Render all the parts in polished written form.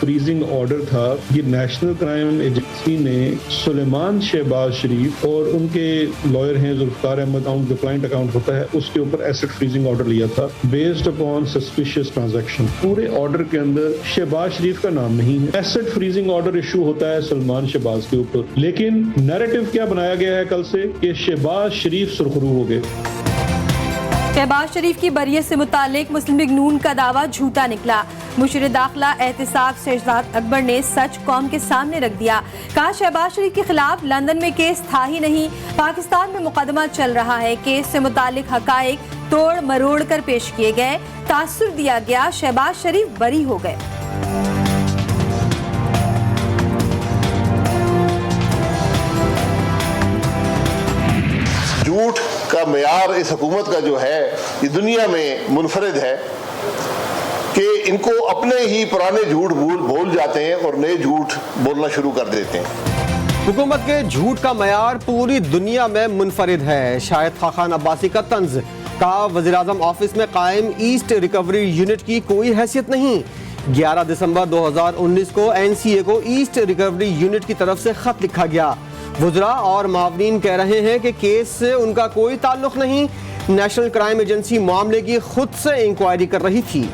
Freezing order था। ये national crime agency ने सुलेमान शहबाज शरीफ और उनके लॉयर हैं जुल्फकार अहमद, जो क्लाइंट अकाउंट होता है, उसके ऊपर एसेट फ्रीजिंग ऑर्डर लिया था बेस्ड अपॉन सस्पिशियस ट्रांजैक्शन। पूरे ऑर्डर के अंदर शहबाज शरीफ का नाम नहीं है। एसेट फ्रीजिंग ऑर्डर इशू होता है सलमान शहबाज के ऊपर, लेकिन नैरेटिव क्या बनाया गया है कल से कि शहबाज शरीफ सुरखरू हो गए। शहबाज शरीफ की बरियत से मुतालिक मुस्लिम लीग नून का दावा झूठा निकला। मुशीर दाखिला एहतिसाब शहजाद अकबर ने सच कौम के सामने रख दिया। कहा शहबाज शरीफ के खिलाफ लंदन में केस था ही नहीं, पाकिस्तान में मुकदमा चल रहा है। केस से मुतालिक हकाइक तोड़ मरोड़ कर पेश किए गए, तासुर दिया गया, शहबाज शरीफ बरी हो गए। झूठ का मेयार इस हुकूमत का जो है ये दुनिया में मुनफरिद है कि इनको अपने ही पुराने झूठ भूल जाते हैं और नए झूठ बोलना शुरू कर देते हैं। हुकूमत के झूठ का मेयार पूरी दुनिया में मुनफरिद है। शाहिद खाखान अब्बासी का तंज, कहा वज़ीर-ए-आज़म ऑफिस में कायम ईस्ट रिकवरी यूनिट की कोई हैसियत नहीं। 11 दिसंबर 2019 को NCA को ईस्ट रिकवरी यूनिट की तरफ से खत लिखा गया। वुज़रा और मावरीन कह रहे हैं कि केस से उनका कोई ताल्लुक नहीं। नेशनल क्राइम एजेंसी मामले की खुद से इंक्वायरी कर रही थी।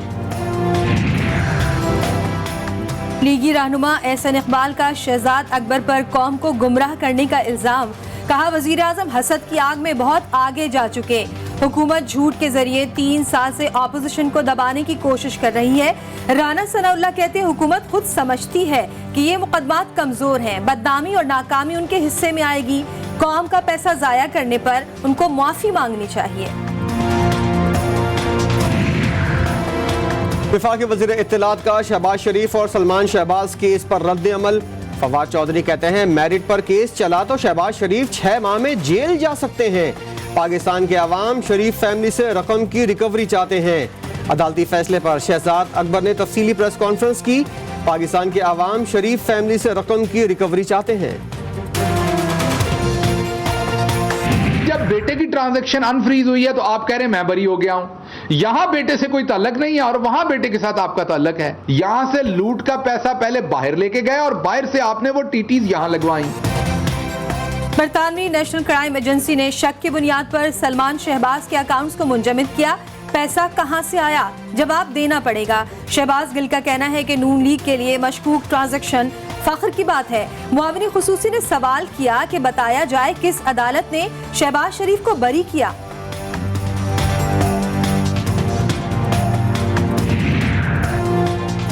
लीगी रहनुमा एहसन इकबाल का शहजाद अकबर पर कौम को गुमराह करने का इल्जाम। कहा वजीर आजम हसद की आग में बहुत आगे जा चुके। हुकूमत झूठ के जरिए 3 साल से ऑपोजिशन को दबाने की कोशिश कर रही है। राना सनाउल्लाह कहते हैं हुकूमत खुद समझती है कि ये मुकदमात कमजोर हैं, बदनामी और नाकामी उनके हिस्से में आएगी। कौम का पैसा जाया करने पर उनको माफी मांगनी चाहिए। वफाकी वज़ीर इत्तलात का शहबाज शरीफ और सलमान शहबाज केस पर रद्द अमल। फवाद चौधरी कहते हैं मेरिट पर केस चला तो शहबाज शरीफ 6 माह में जेल जा सकते हैं। पाकिस्तान के अवाम शरीफ फैमिली से रकम की रिकवरी चाहते हैं। अदालती फैसले पर शहजाद अकबर ने तफसीली प्रेस कॉन्फ्रेंस की। पाकिस्तान के अवाम शरीफ फैमिली से रकम की रिकवरी चाहते हैं। जब बेटे की ट्रांजैक्शन अनफ्रीज हुई है तो आप कह रहे हैं मैं बरी हो गया हूं। यहां बेटे से कोई ताल्लुक नहीं है और वहां बेटे के साथ आपका ताल्लुक है। यहां से लूट का पैसा पहले बाहर लेके गए और बाहर से आपने वो टीटीज यहां लगवाई। बरतानवी नेशनल क्राइम एजेंसी ने शक की बुनियाद पर सलमान शहबाज के अकाउंट्स को मुंजमद किया। पैसा कहां से आया, जवाब देना पड़ेगा। शहबाज गिल का कहना है कि नून लीग के लिए मशकूक ट्रांजैक्शन फख्र की बात है। मुआविन खुसूसी ने सवाल किया कि बताया जाए किस अदालत ने शहबाज शरीफ को बरी किया।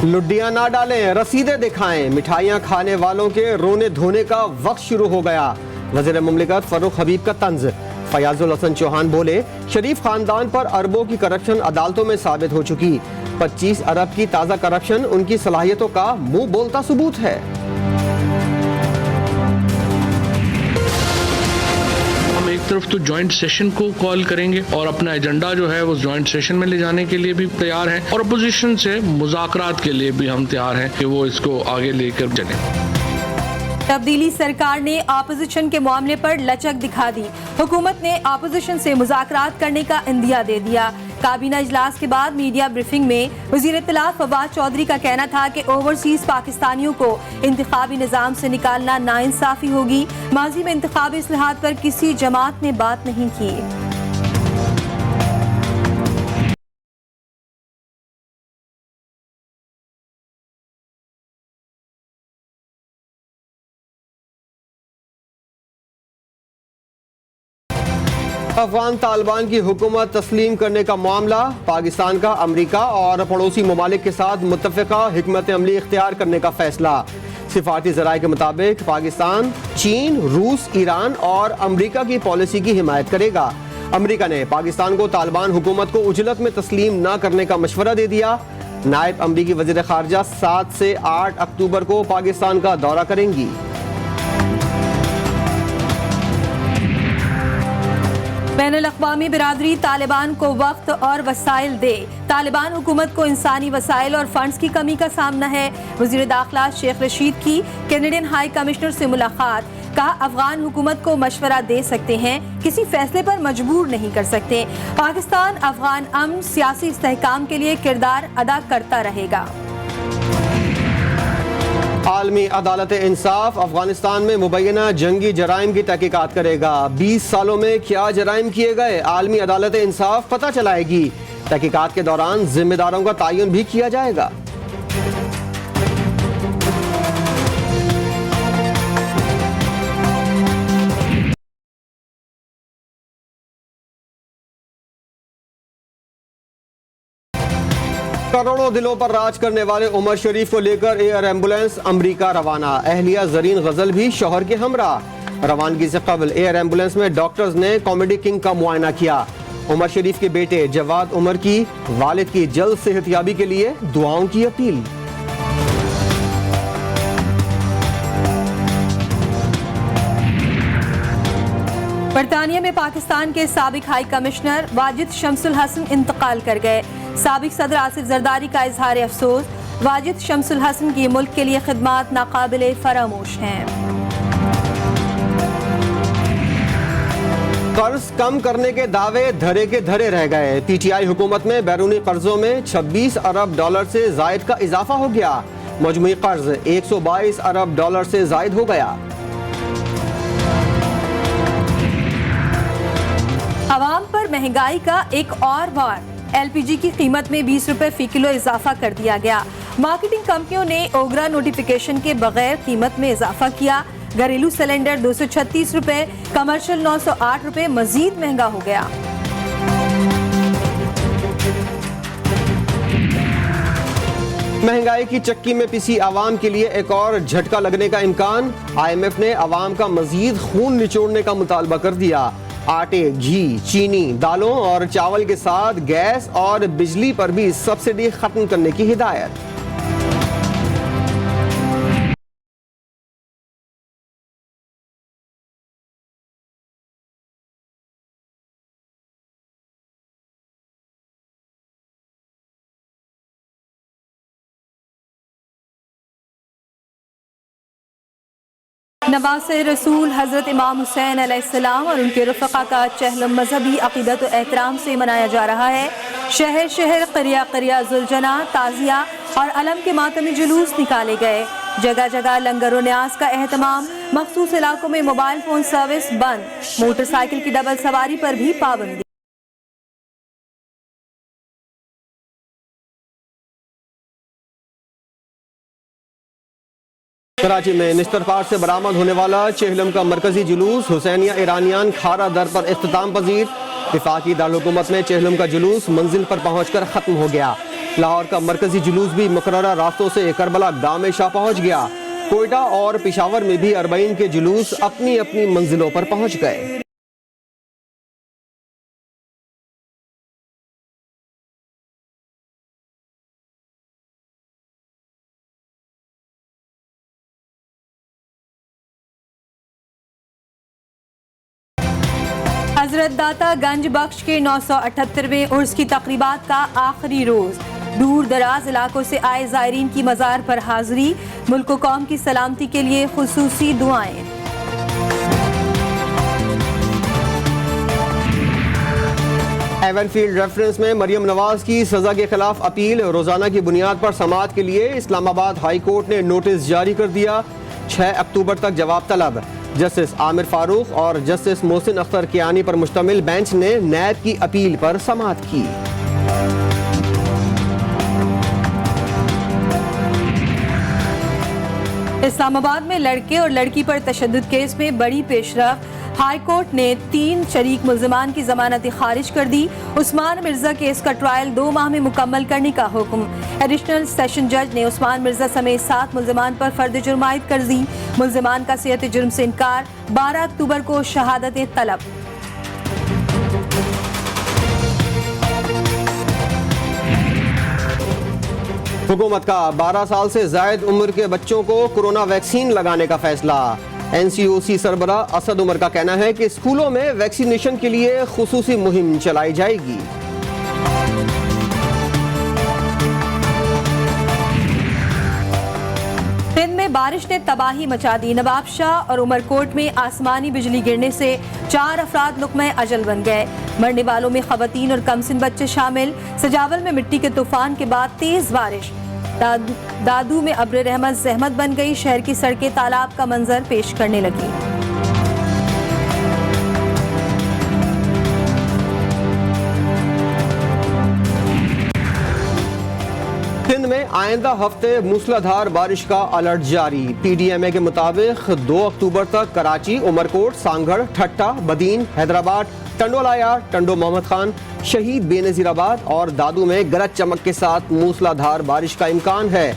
लुड्डियां ना डालें, रसीदें दिखाएं। मिठाइयां खाने वालों के रोने धोने का वक्त शुरू हो गया। वज़ीर मुमलिकत फरूख हबीब का तंज। फयाजुल हसन चौहान बोले शरीफ खानदान पर अरबों की करप्शन अदालतों में साबित हो चुकी। 25 अरब की ताज़ा करप्शन उनकी सलाहियतों का मुंह बोलता सबूत है। एक तरफ तो ज्वाइंट सेशन को कॉल करेंगे और अपना एजेंडा जो है वो ज्वाइंट सेशन में ले जाने के लिए भी तैयार हैं और अपोजिशन से मुज़ाकरात के लिए भी हम तैयार हैं कि वो इसको आगे लेकर चलें। तब्दीली सरकार ने ऑपोजिशन के मामले पर लचक दिखा दी। हुकूमत ने ऑपोजिशन से मुज़ाकरात करने का इंदिया दे दिया। काबीना इजलास के बाद मीडिया ब्रीफिंग में वज़ीर इत्तलात फवाद चौधरी का कहना था कि ओवरसीज पाकिस्तानियों को इंतखाबी निज़ाम से निकालना नाइंसाफी होगी। माजी में इंतखाबी इस्लाहात पर किसी जमात ने बात नहीं की। अफगान तालिबान की हुकूमत तस्लीम करने का मामला। पाकिस्तान का अमरीका और पड़ोसी ममालिक के साथ मुत्तफ़िका हिकमत अमली इख्तियार करने का फैसला। सिफारती ज़राए के मुताबिक पाकिस्तान चीन, रूस, ईरान और अमरीका की पॉलिसी की हिमायत करेगा। अमरीका ने पाकिस्तान को तालिबान हुकूमत को उजलत में तस्लीम न करने का मशवरा दे दिया। नायब अमरीकी वज़ीर ख़ारजा 7 से 8 अक्टूबर को पाकिस्तान का दौरा करेंगी। बैनुल अक़वामी बिरादरी तालिबान को वक्त और वसाइल दे। तालिबान हुकूमत को इंसानी वसाइल और फंड्स की कमी का सामना है। वज़ीर दाखिला शेख रशीद की कैनेडियन हाई कमिश्नर से मुलाकात। कहा अफगान हुकूमत को मशवरा दे सकते हैं, किसी फैसले पर मजबूर नहीं कर सकते। पाकिस्तान अफगान अमन सियासी इस्तेहकाम के लिए किरदार अदा करता रहेगा। आलमी अदालत इंसाफ अफगानिस्तान में मुबैना जंगी जराइम की तहकीकात करेगा। 20 सालों में क्या जराइम किए गए, आलमी अदालत इंसाफ पता चलाएगी। तहकीकात के दौरान जिम्मेदारों का तयन भी किया जाएगा। करोड़ों दिलों पर राज करने वाले उमर शरीफ को लेकर एयर एम्बुलेंस अमेरिका रवाना। अहलिया जरीन गजल भी शौहर के हमरा। रवानगी से कबल एयर एम्बुलेंस में डॉक्टर्स ने कॉमेडी किंग का मुआयना किया। उमर शरीफ के बेटे जवाद उमर की वालिद की जल्द सेहतयाबी के लिए दुआओं की अपील। बरतानिया में पाकिस्तान के साबिक हाई कमिश्नर वाजिद शमसुल हसन इंतकाल कर गए। साबिक सदर आसिफ जरदारी का इजहार अफसोस, वाजिद शमसुल हसन की मुल्क के लिए खिदमात नाकाबिले फरामोश हैं। कर्ज कम करने के दावे धरे के धरे रह गए। पीटीआई हुकूमत में बैरूनी कर्जों में 26 अरब डॉलर से जायद का इजाफा हो गया। मजमूई कर्ज 122 अरब डॉलर से जायद हो गया। अवाम पर महंगाई का एक और वार, एलपीजी की कीमत में 20 रुपए फी किलो इजाफा कर दिया गया। मार्केटिंग कंपनियों ने ओगरा नोटिफिकेशन के बगैर कीमत में इजाफा किया। घरेलू सिलेंडर 236 रुपए, कमर्शियल 908 रुपए मजीद महंगा हो गया। महंगाई की चक्की में पिसी आवाम के लिए एक और झटका लगने का इम्कान। IMF ने आवाम का मजीद खून निचोड़ने का मुतालबा कर दिया। आटे, घी, चीनी, दालों और चावल के साथ गैस और बिजली पर भी सब्सिडी खत्म करने की हिदायत। नवासे रसूल हज़रत इमाम हुसैन अलैहिस्सलाम और उनके रफ़क़ा का चहलम मजहबी अक़ीदत और एहतराम से मनाया जा रहा है। शहर शहर क़रिया क़रिया जुलजना, ताज़िया और अलम के मातमी जुलूस निकाले गए। जगह जगह लंगर और न्याज का एहतमाम। मखसूस इलाकों में मोबाइल फ़ोन सर्विस बंद। मोटरसाइकिल की डबल सवारी पर भी पाबंदी। कराची में निस्तर पार से बरामद होने वाला चेहलम का मरकजी जुलूस हुसैनिया ईरानियान खारा दर पर इख्तिताम पजीर। वफाकी दारुल-हुकूमत में चेहलम का जुलूस मंजिल पर पहुंचकर खत्म हो गया। लाहौर का मरकजी जुलूस भी मुकर्ररा रास्तों से करबला गांव में शाह पहुंच गया। कोयटा और पेशावर में भी 40 के जुलूस अपनी अपनी मंजिलों पर पहुंच गए। हजरत दाता गंज बख्श के 978वें उर्स की तकरीबात का आखिरी रोज। दूर दराज इलाकों से आए ज़ायरीन की मज़ार पर हाजिरी। मुल्क व कौम की सलामती के लिए खुसूसी दुआएं। एवनफील्ड रेफरेंस में मरियम नवाज की सजा के खिलाफ अपील। रोजाना की बुनियाद पर समाअत के लिए इस्लामाबाद हाई कोर्ट ने नोटिस जारी कर दिया। 6 अक्टूबर तक जवाब तलब। जस्टिस आमिर फारूक और जस्टिस मोहसिन अख्तर कियानी पर मुश्तमिल बेंच ने नैब की अपील पर समाअत की। इस्लामाबाद में लड़के और लड़की पर तशद्दुद केस में बड़ी पेशरफ। हाई कोर्ट ने 3 शरीक मुल्ज़िमान की जमानत खारिज कर दी। उस्मान मिर्जा केस का ट्रायल 2 माह में मुकम्मल करने का हुक्म। एडिशनल सेशन जज ने उस्मान मिर्जा समेत 7 मुल्ज़िमान पर फर्द जुर्म आयद कर दी। मुल्ज़िमान का सियत जुर्म से इनकार। 12 अक्टूबर को शहादत तलब। हुकूमत का 12 साल से जायद उम्र के बच्चों को कोरोना वैक्सीन लगाने का फैसला। NCOC सरबरा असद उमर का कहना है कि स्कूलों में वैक्सीनेशन के लिए खुसूसी मुहिम चलाई जाएगी। सिंध में बारिश ने तबाही मचा दी। नवाबशाह और उमरकोट में आसमानी बिजली गिरने से 4 अफराद लुक़्मे अजल बन गए। मरने वालों में ख़वातीन और कमसिन बच्चे शामिल। सजावल में मिट्टी के तूफान के बाद तेज बारिश। दादू में अब्र रहमत जहमत बन गई। शहर की सड़कें तालाब का मंजर पेश करने लगी। सिंध में आइंदा हफ्ते मूसलाधार बारिश का अलर्ट जारी। PDMA के मुताबिक 2 अक्टूबर तक कराची, उमरकोट, सांगढ़, ठट्टा, बदीन, हैदराबाद, टंडोलाया, टंडो मोहम्मद खान, शहीद बेनजीराबाद और दादू में गरज चमक के साथ मूसलाधार बारिश का इम्कान है।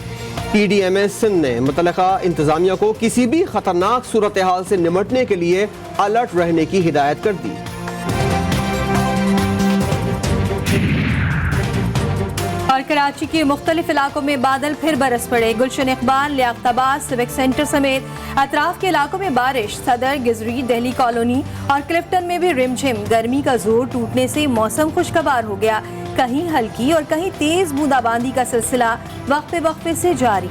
PDMA सिंध ने मुतल्लिका इंतजामिया को किसी भी खतरनाक सूरत हाल से निपटने के लिए अलर्ट रहने की हिदायत कर दी। और कराची के मुख्तलिफ इलाकों में बादल फिर बरस पड़े। गुलशन इकबाल, लियाकताबाद, सिविक सेंटर समेत अतराफ के इलाकों में बारिश। सदर, गिजरी, दिल्ली कॉलोनी और क्लिफ्टन में भी रिमझिम। गर्मी का जोर टूटने से मौसम खुशगवार हो गया। कहीं हल्की और कहीं तेज बूंदाबांदी का सिलसिला वक्फे वक्फे से जारी।